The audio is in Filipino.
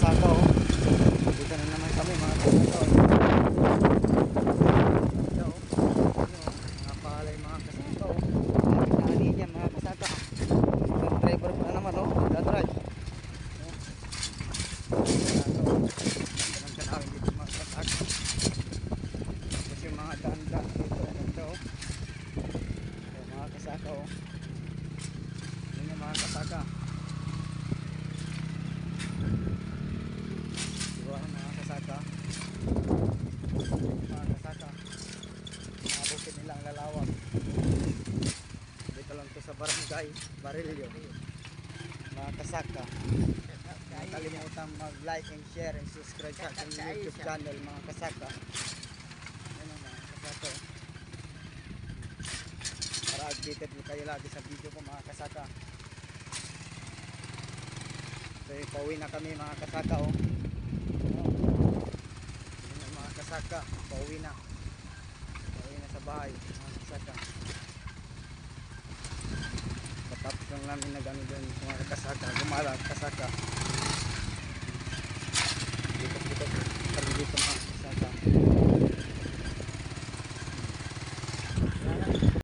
kasaka oh. Dito na naman kami mga kasaka oh. Ito oh. Mga palay mga kasaka oh. Dami niya mga kasaka. Isang driver pa naman oh. Nagdadrive. Ganun ka namin dito mga kasaka. Tapos yung mga daan-daan dito. Ito oh. Mga kasaka oh. Yun yung mga kasaka. Mga kasaka mga bukid nilang lalawak dito lang to sa barangay Barilio mga kasaka. Huwag kalimutan mag like and share and subscribe sa ating YouTube channel mga kasaka. Yan ang mga kasaka para updated kayo lagi sa video ko mga kasaka. So pauwi na kami mga kasaka oh. Mga kasaka, pauwi na sa bahay mga kasaka. Patapos lang namin na gano'n doon mga kasaka, gumala kasaka.